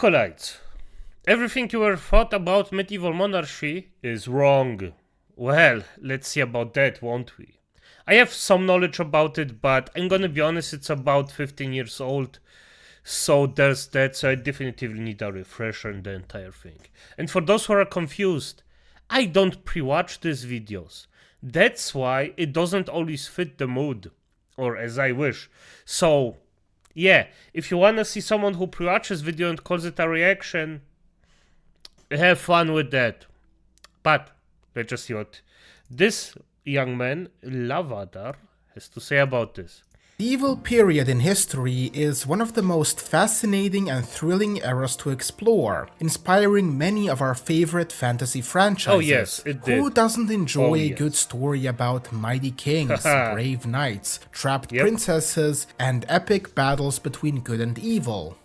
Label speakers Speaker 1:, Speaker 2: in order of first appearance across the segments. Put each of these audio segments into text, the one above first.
Speaker 1: Acolytes, everything you ever thought about medieval monarchy is wrong. Well, let's see about that, won't we? I have some knowledge about it, but I'm gonna be honest, it's about 15 years old. So there's that, so I definitively need a refresher in the entire thing. And for those who are confused, I don't pre-watch these videos. That's why it doesn't always fit the mood, or as I wish. So, yeah, if you wanna see someone who pre-watches video and calls it a reaction, have fun with that. But, let's just see what this young man, Lavadar, has to say about this.
Speaker 2: The medieval period in history is one of the most fascinating and thrilling eras to explore, inspiring many of our favorite fantasy franchises.
Speaker 1: Oh yes, it did.
Speaker 2: Who doesn't enjoy a
Speaker 1: yes.
Speaker 2: good story about mighty kings, brave knights, trapped princesses, and epic battles between good and evil?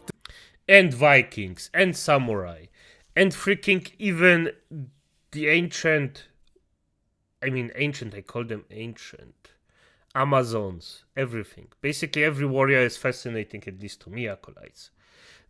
Speaker 1: And Vikings, and samurai, and freaking even the ancient, I call them ancient. Amazons, everything. Basically, every warrior is fascinating, at least to me, Acolytes.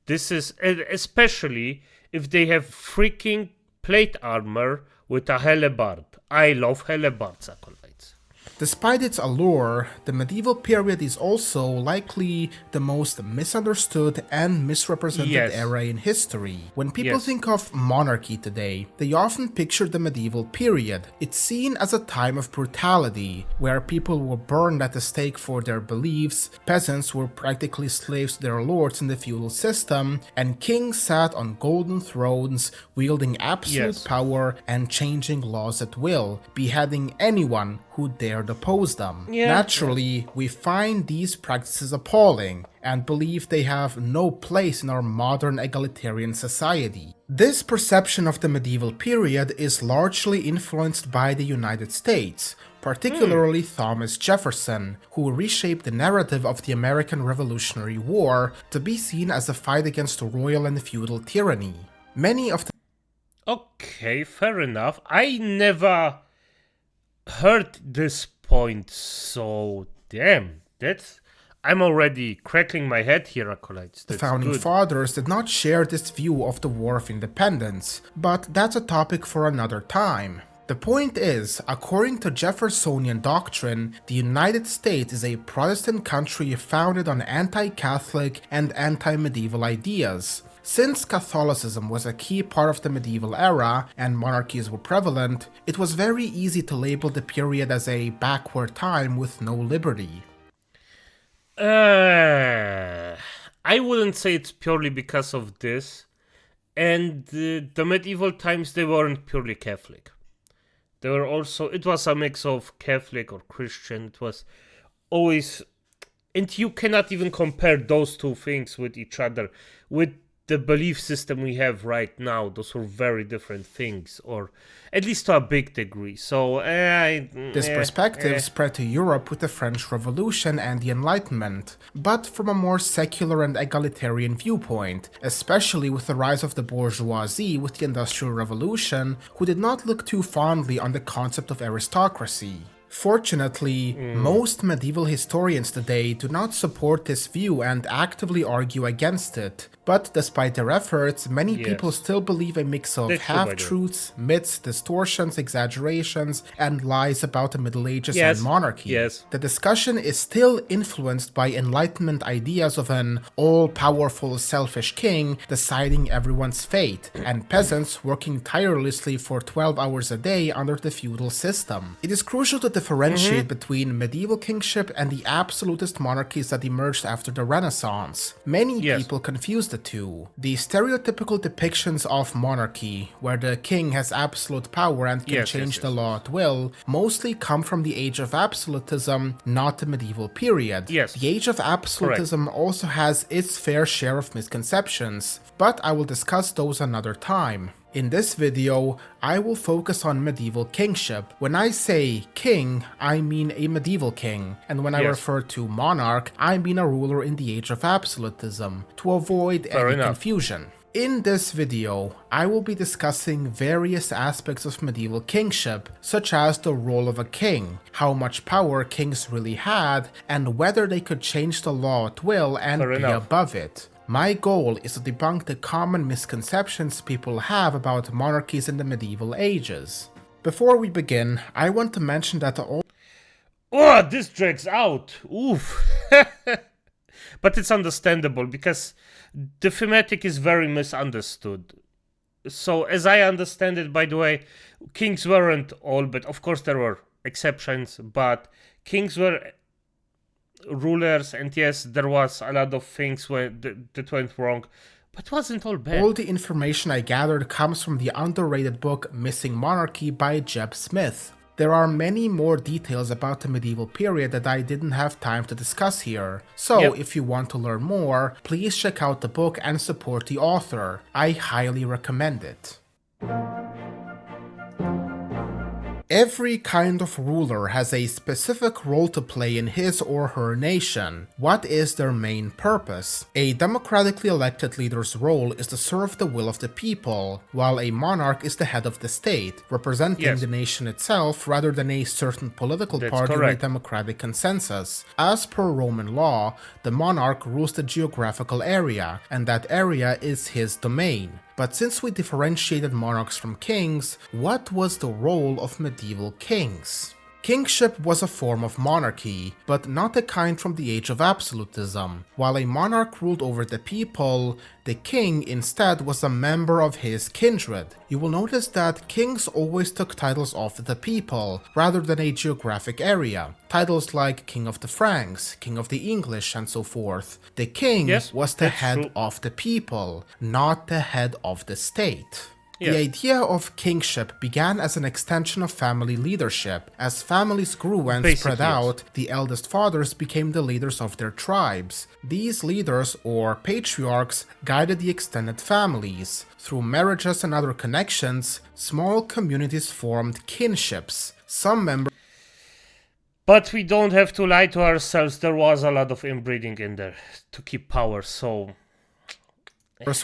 Speaker 1: This is, especially if they have freaking plate armor with a halberd. I love halberds, Acolytes.
Speaker 2: Despite its allure, the medieval period is also likely the most misunderstood and misrepresented era in history. When people think of monarchy today, they often picture the medieval period. It's seen as a time of brutality, where people were burned at the stake for their beliefs, peasants were practically slaves to their lords in the feudal system, and kings sat on golden thrones, wielding absolute power and changing laws at will, beheading anyone who dared oppose them. Naturally, we find these practices appalling and believe they have no place in our modern egalitarian society. This perception of the medieval period is largely influenced by the United States, particularly Thomas Jefferson, who reshaped the narrative of the American Revolutionary War to be seen as a fight against royal and feudal tyranny. Many of the
Speaker 1: Okay, fair enough. I never heard this point, so damn, I'm already crackling my head here, Acolytes.
Speaker 2: The founding fathers did not share this view of the War of Independence, but that's a topic for another time. The point is, according to Jeffersonian doctrine, the United States is a Protestant country founded on anti-Catholic and anti-medieval ideas. Since Catholicism was a key part of the medieval era and monarchies were prevalent, it was very easy to label the period as a backward time with no liberty.
Speaker 1: I wouldn't say it's purely because of this, and the medieval times, they weren't purely Catholic. They were also, it was a mix of Catholic or Christian. It was always, and you cannot even compare those two things with each other. With the belief system we have right now, those were very different things, or at least to a big degree. So
Speaker 2: this perspective spread to Europe with the French Revolution and the Enlightenment, but from a more secular and egalitarian viewpoint, especially with the rise of the bourgeoisie with the Industrial Revolution, who did not look too fondly on the concept of aristocracy. Fortunately, most medieval historians today do not support this view and actively argue against it, but despite their efforts, many people still believe a mix of half-truths, myths, distortions, exaggerations, and lies about the Middle Ages and monarchy. The discussion is still influenced by Enlightenment ideas of an all-powerful, selfish king deciding everyone's fate, and peasants working tirelessly for 12 hours a day under the feudal system. It is crucial to differentiate between medieval kingship and the absolutist monarchies that emerged after the Renaissance. Many people confuse the two. The stereotypical depictions of monarchy, where the king has absolute power and can change the law at will, mostly come from the Age of Absolutism, not the medieval period. The Age of Absolutism also has its fair share of misconceptions, but I will discuss those another time. In this video, I will focus on medieval kingship. When I say king, I mean a medieval king, and when I refer to monarch, I mean a ruler in the Age of Absolutism, to avoid any confusion. In this video, I will be discussing various aspects of medieval kingship, such as the role of a king, how much power kings really had, and whether they could change the law at will and be above it. My goal is to debunk the common misconceptions people have about monarchies in the medieval ages. Before we begin, I want to mention that all
Speaker 1: Oh, this drags out. Oof. But it's understandable because the thematic is very misunderstood. So, as I understand it, by the way, kings weren't all, but of course there were exceptions, but kings were rulers, and yes, there was a lot of things that went wrong, but wasn't all bad.
Speaker 2: All the information I gathered comes from the underrated book Missing Monarchy by Jeb Smith. There are many more details about the medieval period that I didn't have time to discuss here, so if you want to learn more, please check out the book and support the author. I highly recommend it. Every kind of ruler has a specific role to play in his or her nation. What is their main purpose? A democratically elected leader's role is to serve the will of the people, while a monarch is the head of the state, representing the nation itself rather than a certain political party with a democratic consensus. As per Roman law, the monarch rules the geographical area, and that area is his domain. But since we differentiated monarchs from kings, what was the role of medieval kings? Kingship was a form of monarchy, but not the kind from the age of absolutism. While a monarch ruled over the people, the king instead was a member of his kindred. You will notice that kings always took titles of the people, rather than a geographic area. Titles like King of the Franks, King of the English, and so forth. The king was the head of the people, not the head of the state. The idea of kingship began as an extension of family leadership. As families grew and spread out, the eldest fathers became the leaders of their tribes. These leaders, or patriarchs, guided the extended families. Through marriages and other connections, small communities formed kinships. Some members
Speaker 1: But we don't have to lie to ourselves, there was a lot of inbreeding in there to keep power, so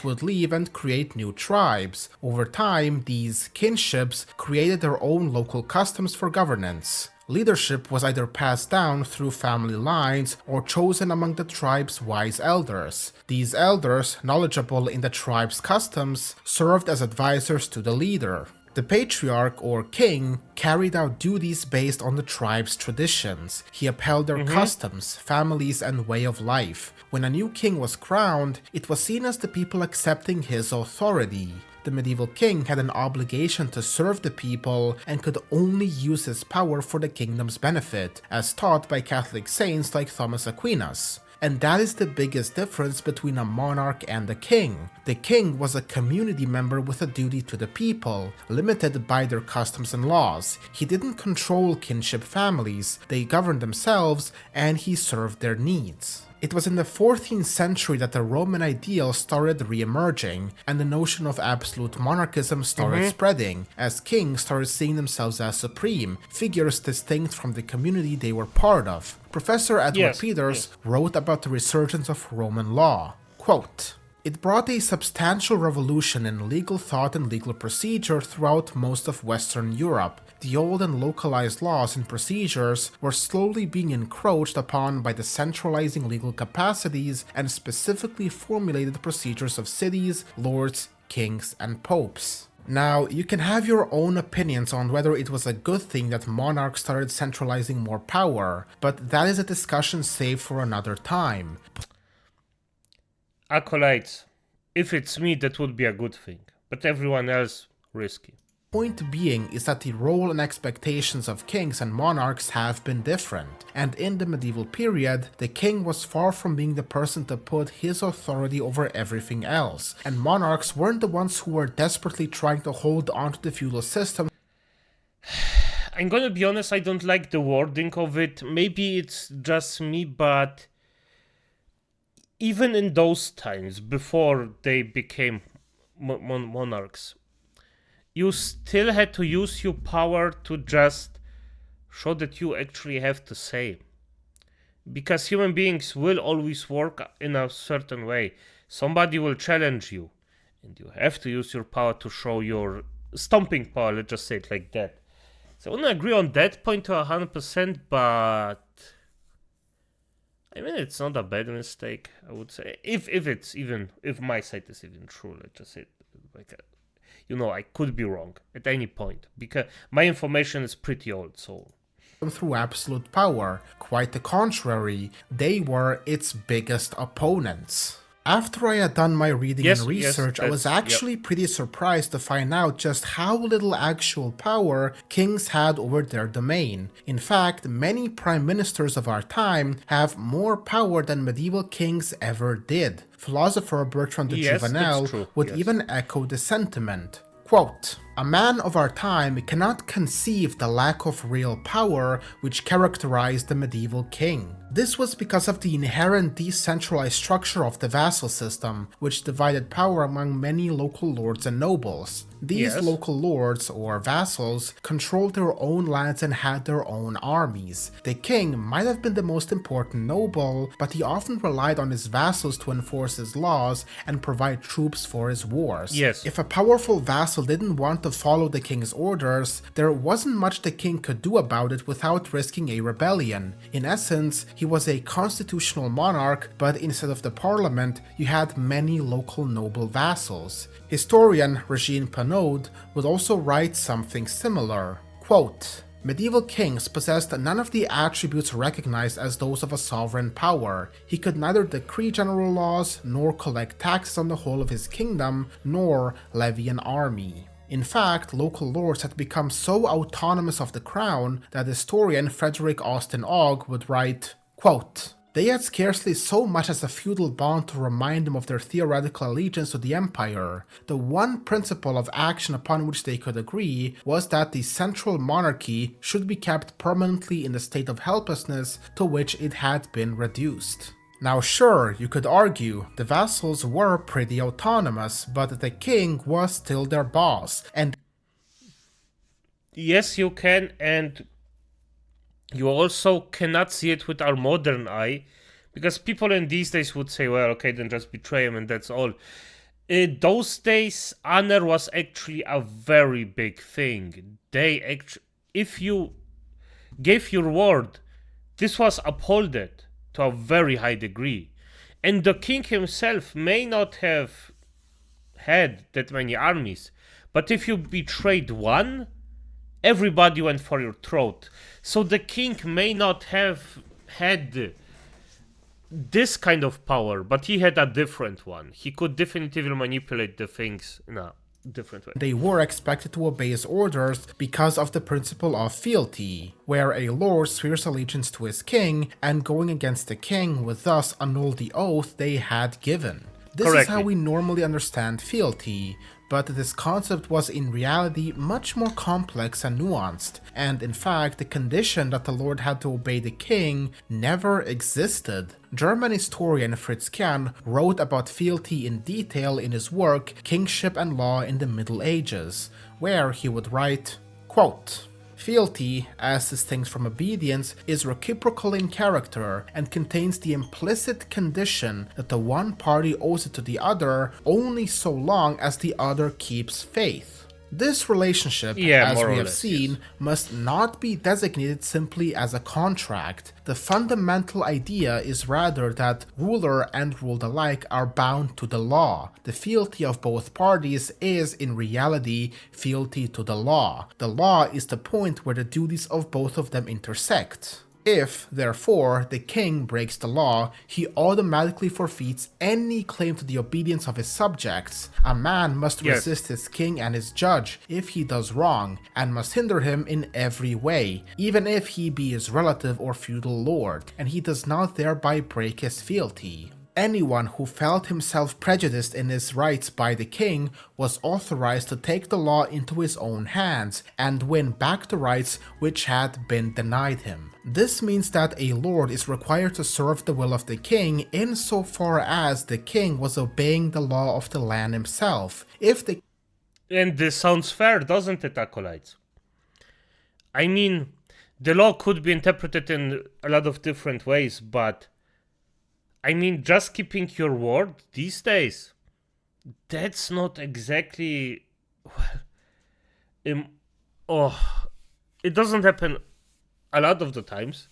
Speaker 2: would leave and create new tribes. Over time, these kinships created their own local customs for governance. Leadership was either passed down through family lines or chosen among the tribe's wise elders. These elders, knowledgeable in the tribe's customs, served as advisors to the leader. The patriarch or king carried out duties based on the tribe's traditions. He upheld their customs, families, and way of life. When a new king was crowned, it was seen as the people accepting his authority. The medieval king had an obligation to serve the people and could only use his power for the kingdom's benefit, as taught by Catholic saints like Thomas Aquinas. And that is the biggest difference between a monarch and a king. The king was a community member with a duty to the people, limited by their customs and laws. He didn't control kinship families, they governed themselves, and he served their needs. It was in the 14th century that the Roman ideal started re-emerging, and the notion of absolute monarchism started spreading, as kings started seeing themselves as supreme, figures distinct from the community they were part of. Professor Edward Peters wrote about the resurgence of Roman law. Quote, "It brought a substantial revolution in legal thought and legal procedure throughout most of Western Europe. The old and localized laws and procedures were slowly being encroached upon by the centralizing legal capacities and specifically formulated procedures of cities, lords, kings, and popes." Now, you can have your own opinions on whether it was a good thing that monarchs started centralizing more power, but that is a discussion saved for another time.
Speaker 1: Acolytes, if it's me, that would be a good thing, but everyone else, risky.
Speaker 2: Point being is that the role and expectations of kings and monarchs have been different, and in the medieval period, the king was far from being the person to put his authority over everything else, and monarchs weren't the ones who were desperately trying to hold onto the feudal system.
Speaker 1: I'm gonna be honest, I don't like the wording of it. Maybe it's just me, but even in those times, before they became monarchs, you still had to use your power to just show that you actually have to say. Because human beings will always work in a certain way. Somebody will challenge you, and you have to use your power to show your stomping power, let's just say it like that. So I wouldn't agree on that point to 100%, but I mean, it's not a bad mistake, I would say. If my site is even true, let's just say, like, I could be wrong at any point because my information is pretty old, so.
Speaker 2: Through absolute power. Quite the contrary, they were its biggest opponents. After I had done my reading and research, I was actually pretty surprised to find out just how little actual power kings had over their domain. In fact, many prime ministers of our time have more power than medieval kings ever did. Philosopher Bertrand de Juvenel would even echo the sentiment. Quote, "A man of our time cannot conceive the lack of real power which characterized the medieval king. This was because of the inherent decentralized structure of the vassal system, which divided power among many local lords and nobles. These local lords, or vassals, controlled their own lands and had their own armies. The king might have been the most important noble, but he often relied on his vassals to enforce his laws and provide troops for his wars. If a powerful vassal didn't want to follow the king's orders, there wasn't much the king could do about it without risking a rebellion. In essence, he was a constitutional monarch, but instead of the parliament, you had many local noble vassals." Historian Regine Pinaud would also write something similar. Quote, "Medieval kings possessed none of the attributes recognized as those of a sovereign power. He could neither decree general laws, nor collect taxes on the whole of his kingdom, nor levy an army. In fact, local lords had become so autonomous of the crown that historian Frederick Austin Ogg would write, quote, "They had scarcely so much as a feudal bond to remind them of their theoretical allegiance to the empire. The one principle of action upon which they could agree was that the central monarchy should be kept permanently in the state of helplessness to which it had been reduced." Now sure, you could argue the vassals were pretty autonomous, but the king was still their boss, and
Speaker 1: yes, you can, and you also cannot see it with our modern eye, because people in these days would say, well, okay, then just betray him and that's all. In those days, honor was actually a very big thing. If you gave your word, this was upheld to a very high degree. And the king himself may not have had that many armies, but if you betrayed one, everybody went for your throat. So the king may not have had this kind of power, but he had a different one. He could definitively manipulate the things in a different way.
Speaker 2: They were expected to obey his orders because of the principle of fealty, where a lord swears allegiance to his king, and going against the king would thus annul the oath they had given. This is how we normally understand fealty, but this concept was in reality much more complex and nuanced, and in fact the condition that the lord had to obey the king never existed. German historian Fritz Kern wrote about fealty in detail in his work Kingship and Law in the Middle Ages, where he would write, quote, "Fealty, as distinct from obedience, is reciprocal in character and contains the implicit condition that the one party owes it to the other only so long as the other keeps faith. This relationship, as we have seen, must not be designated simply as a contract. The fundamental idea is rather that ruler and ruled alike are bound to the law. The fealty of both parties is, in reality, fealty to the law. The law is the point where the duties of both of them intersect. If, therefore, the king breaks the law, he automatically forfeits any claim to the obedience of his subjects. A man must resist his king and his judge if he does wrong, and must hinder him in every way, even if he be his relative or feudal lord, and he does not thereby break his fealty. Anyone who felt himself prejudiced in his rights by the king was authorized to take the law into his own hands and win back the rights which had been denied him. This means that a lord is required to serve the will of the king insofar as the king was obeying the law of the land himself.
Speaker 1: And this sounds fair, doesn't it, acolytes? I mean, the law could be interpreted in a lot of different ways, but I mean, just keeping your word these days, that's not exactly, well, it doesn't happen a lot of the times,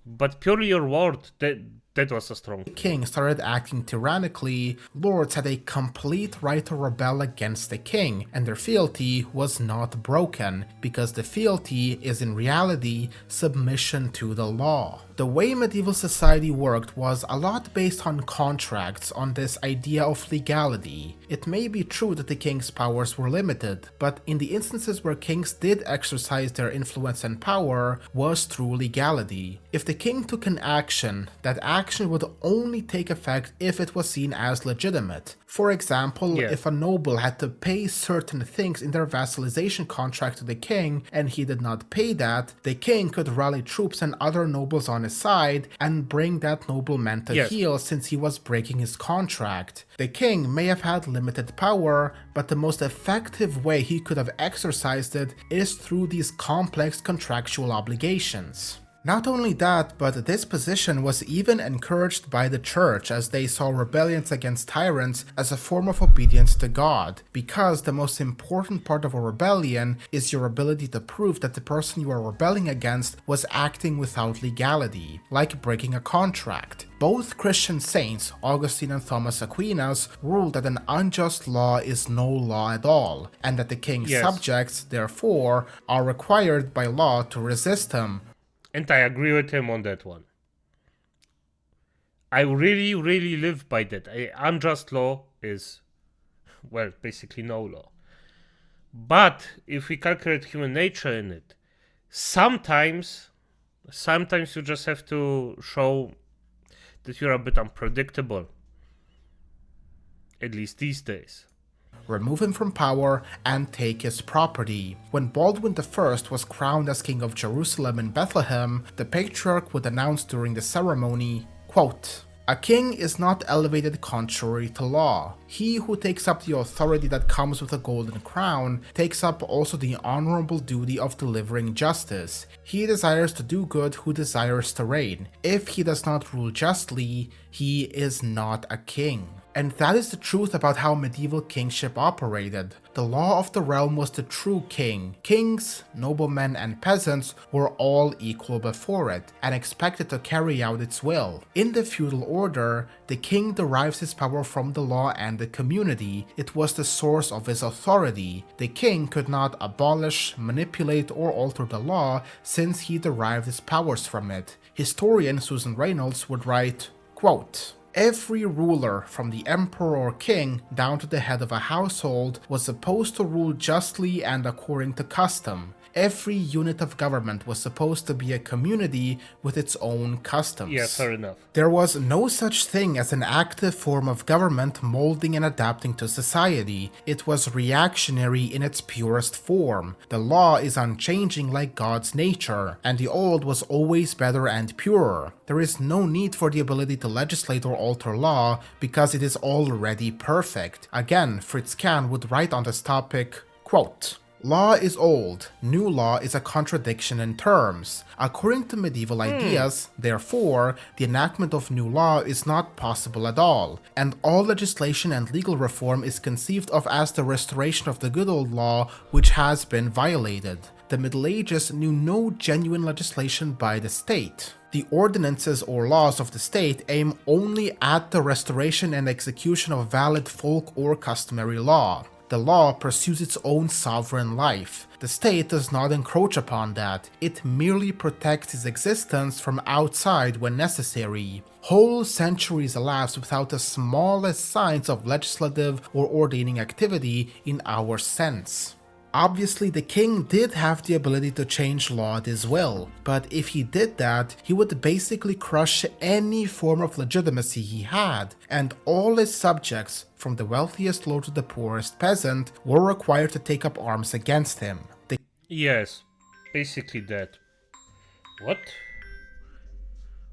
Speaker 1: But purely your word, that was a strong.
Speaker 2: The king started acting tyrannically, lords had a complete right to rebel against the king, and their fealty was not broken, because the fealty is in reality submission to the law. The way medieval society worked was a lot based on contracts, on this idea of legality. It may be true that the king's powers were limited, but in the instances where kings did exercise their influence and power was through legality. If the king took an action, that action would only take effect if it was seen as legitimate. For example, if a noble had to pay certain things in their vassalization contract to the king and he did not pay that, the king could rally troops and other nobles on his side and bring that nobleman to heel since he was breaking his contract. The king may have had limited power, but the most effective way he could have exercised it is through these complex contractual obligations. Not only that, but this position was even encouraged by the church, as they saw rebellions against tyrants as a form of obedience to God, because the most important part of a rebellion is your ability to prove that the person you are rebelling against was acting without legality, like breaking a contract. Both Christian saints, Augustine and Thomas Aquinas, ruled that an unjust law is no law at all, and that the king's subjects, therefore, are required by law to resist him.
Speaker 1: And I agree with him on that one. I really live by that. Unjust law is, well, basically no law. But if we calculate human nature in it, sometimes you just have to show that you're a bit unpredictable. At least these days.
Speaker 2: Remove him from power, and take his property. When Baldwin I was crowned as king of Jerusalem in Bethlehem, the patriarch would announce during the ceremony, quote, "A king is not elevated contrary to law. He who takes up the authority that comes with a golden crown takes up also the honorable duty of delivering justice. He desires to do good who desires to reign. If he does not rule justly, he is not a king." And that is the truth about how medieval kingship operated. The law of the realm was the true king. Kings, noblemen, and peasants were all equal before it, and expected to carry out its will. In the feudal order, the king derives his power from the law and the community. It was the source of his authority. The king could not abolish, manipulate, or alter the law, since he derived his powers from it. Historian Susan Reynolds would write, quote, "Every ruler, from the emperor or king down to the head of a household, was supposed to rule justly and according to custom. Every unit of government was supposed to be a community with its own customs."
Speaker 1: Yeah, fair enough.
Speaker 2: There was no such thing as an active form of government molding and adapting to society. It was reactionary in its purest form. The law is unchanging like God's nature, and the old was always better and purer. There is no need for the ability to legislate or alter law because it is already perfect. Again, Fritz Kahn would write on this topic, quote, "Law is old, new law is a contradiction in terms. According to medieval ideas, therefore, the enactment of new law is not possible at all, and all legislation and legal reform is conceived of as the restoration of the good old law which has been violated. The Middle Ages knew no genuine legislation by the state. The ordinances or laws of the state aim only at the restoration and execution of valid folk or customary law. The law pursues its own sovereign life. The state does not encroach upon that. It merely protects its existence from outside when necessary. Whole centuries elapse without the smallest signs of legislative or ordaining activity in our sense." Obviously, the king did have the ability to change law at his will, but if he did that, he would basically crush any form of legitimacy he had, and all his subjects, from the wealthiest lord to the poorest peasant, were required to take up arms against him.
Speaker 1: Yes, basically that. What?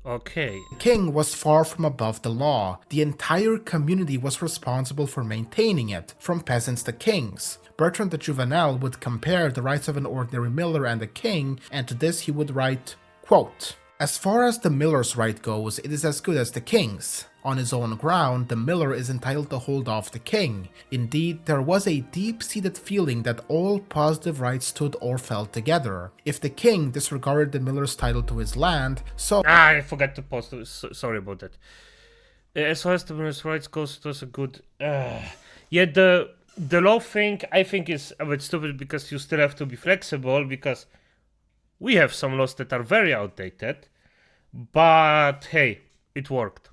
Speaker 1: Okay.
Speaker 2: The king was far from above the law. The entire community was responsible for maintaining it, from peasants to kings. Bertrand de Juvenel would compare the rights of an ordinary miller and a king, and to this he would write, quote, As far as the miller's right goes, it is as good as the king's. On his own ground, the miller is entitled to hold off the king. Indeed, there was a deep-seated feeling that all positive rights stood or fell together. If the king disregarded the miller's title to his land, so...
Speaker 1: I forgot to post. Sorry about that. As far as the miller's rights goes, it was a good... Yeah, the law thing, I think, is a bit stupid because you still have to be flexible because we have some laws that are very outdated. But hey, it worked.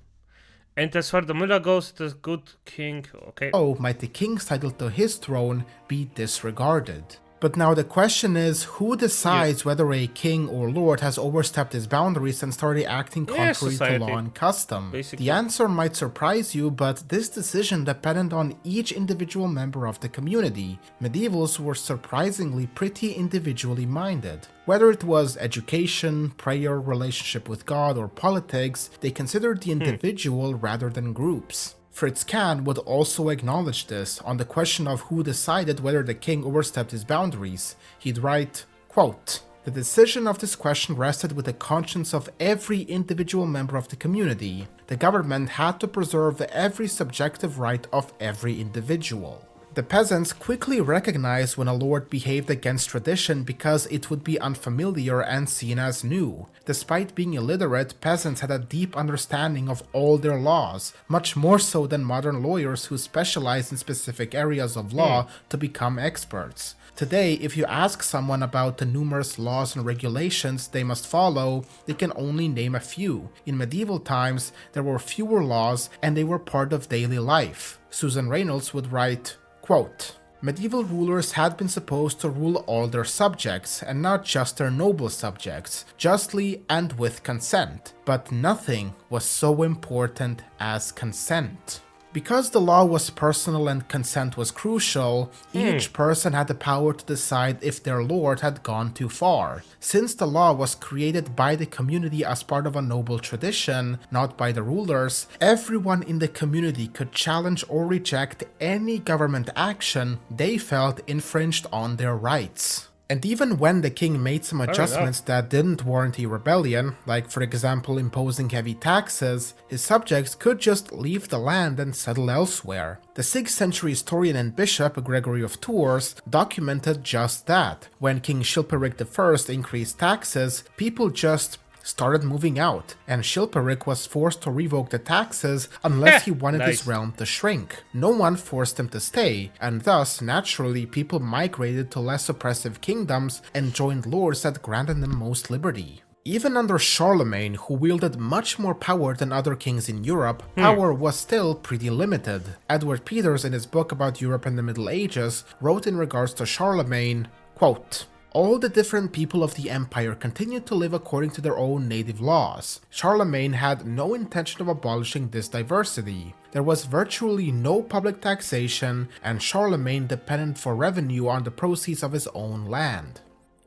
Speaker 1: And as far as the miller goes, the good king, okay.
Speaker 2: Oh, might the king's title to his throne be disregarded? But now the question is, who decides whether a king or lord has overstepped his boundaries and started acting contrary to law and custom?
Speaker 1: Basically.
Speaker 2: The answer might surprise you, but this decision depended on each individual member of the community. Medievals were surprisingly pretty individually minded. Whether it was education, prayer, relationship with God, or politics, they considered the individual rather than groups. Fritz Kahn would also acknowledge this on the question of who decided whether the king overstepped his boundaries. He'd write, quote, "The decision of this question rested with the conscience of every individual member of the community. The government had to preserve every subjective right of every individual." The peasants quickly recognized when a lord behaved against tradition because it would be unfamiliar and seen as new. Despite being illiterate, peasants had a deep understanding of all their laws, much more so than modern lawyers who specialize in specific areas of law to become experts. Today, if you ask someone about the numerous laws and regulations they must follow, they can only name a few. In medieval times, there were fewer laws and they were part of daily life. Susan Reynolds would write, quote, "Medieval rulers had been supposed to rule all their subjects, and not just their noble subjects, justly and with consent. But nothing was so important as consent." Because the law was personal and consent was crucial, each person had the power to decide if their lord had gone too far. Since the law was created by the community as part of a noble tradition, not by the rulers, everyone in the community could challenge or reject any government action they felt infringed on their rights. And even when the king made some adjustments that didn't warrant a rebellion, like for example imposing heavy taxes, his subjects could just leave the land and settle elsewhere. The 6th century historian and bishop Gregory of Tours documented just that. When King Chilperic I increased taxes, people just started moving out, and Chilperic was forced to revoke the taxes unless he wanted his realm to shrink. No one forced him to stay, and thus, naturally, people migrated to less oppressive kingdoms and joined lords that granted them most liberty. Even under Charlemagne, who wielded much more power than other kings in Europe, power was still pretty limited. Edward Peters, in his book about Europe in the Middle Ages, wrote in regards to Charlemagne, quote, "All the different people of the empire continued to live according to their own native laws. Charlemagne had no intention of abolishing this diversity. There was virtually no public taxation, and Charlemagne depended for revenue on the proceeds of his own land.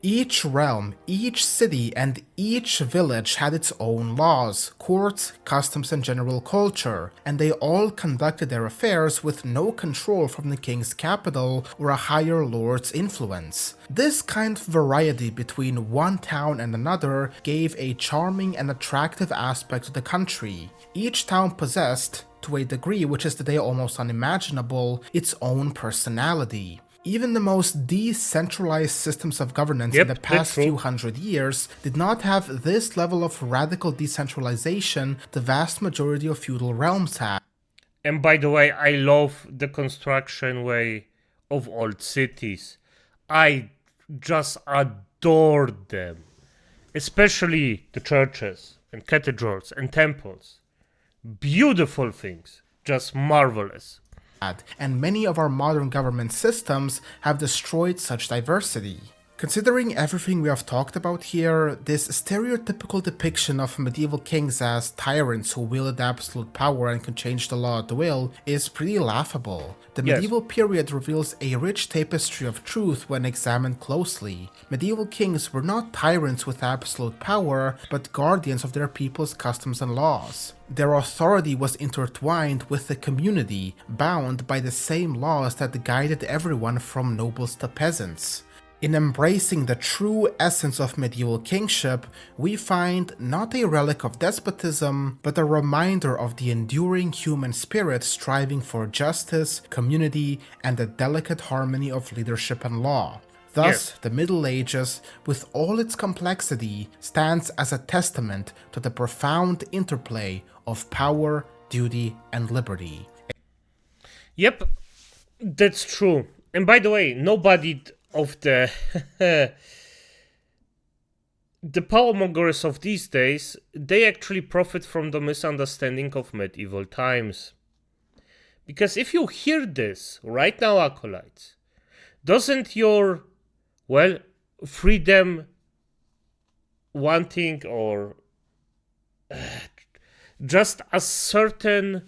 Speaker 2: Each realm, each city, and each village had its own laws, courts, customs, and general culture, and they all conducted their affairs with no control from the king's capital or a higher lord's influence. This kind of variety between one town and another gave a charming and attractive aspect to the country. Each town possessed, to a degree which is today almost unimaginable, its own personality. Even the most decentralized systems of governance in the past few hundred years did not have this level of radical decentralization the vast majority of feudal realms had."
Speaker 1: And by the way, I love the construction way of old cities. I just adored them. Especially the churches and cathedrals and temples. Beautiful things. Just marvelous.
Speaker 2: And many of our modern government systems have destroyed such diversity. Considering everything we have talked about here, this stereotypical depiction of medieval kings as tyrants who wielded absolute power and could change the law at will is pretty laughable. The medieval period reveals a rich tapestry of truth when examined closely. Medieval kings were not tyrants with absolute power, but guardians of their people's customs and laws. Their authority was intertwined with the community, bound by the same laws that guided everyone from nobles to peasants. In embracing the true essence of medieval kingship, we find not a relic of despotism, but a reminder of the enduring human spirit striving for justice, community, and the delicate harmony of leadership and law. Thus,
Speaker 1: Yes.
Speaker 2: the Middle Ages, with all its complexity, stands as a testament to the profound interplay of power, duty, and liberty.
Speaker 1: Yep, that's true. And by the way, nobody of the the powermongers of these days, they actually profit from the misunderstanding of medieval times. Because if you hear this right now, acolytes, doesn't your, well, freedom wanting or just a certain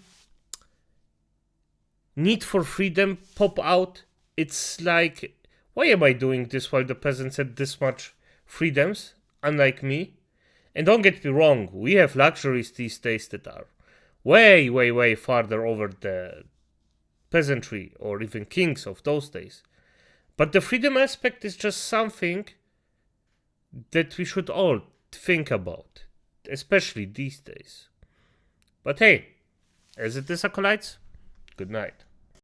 Speaker 1: need for freedom pop out? It's like, why am I doing this while the peasants had this much freedoms, unlike me? And don't get me wrong, we have luxuries these days that are way, way, way farther over the peasantry or even kings of those days. But the freedom aspect is just something that we should all think about, especially these days. But hey, as it is, acolytes, good night.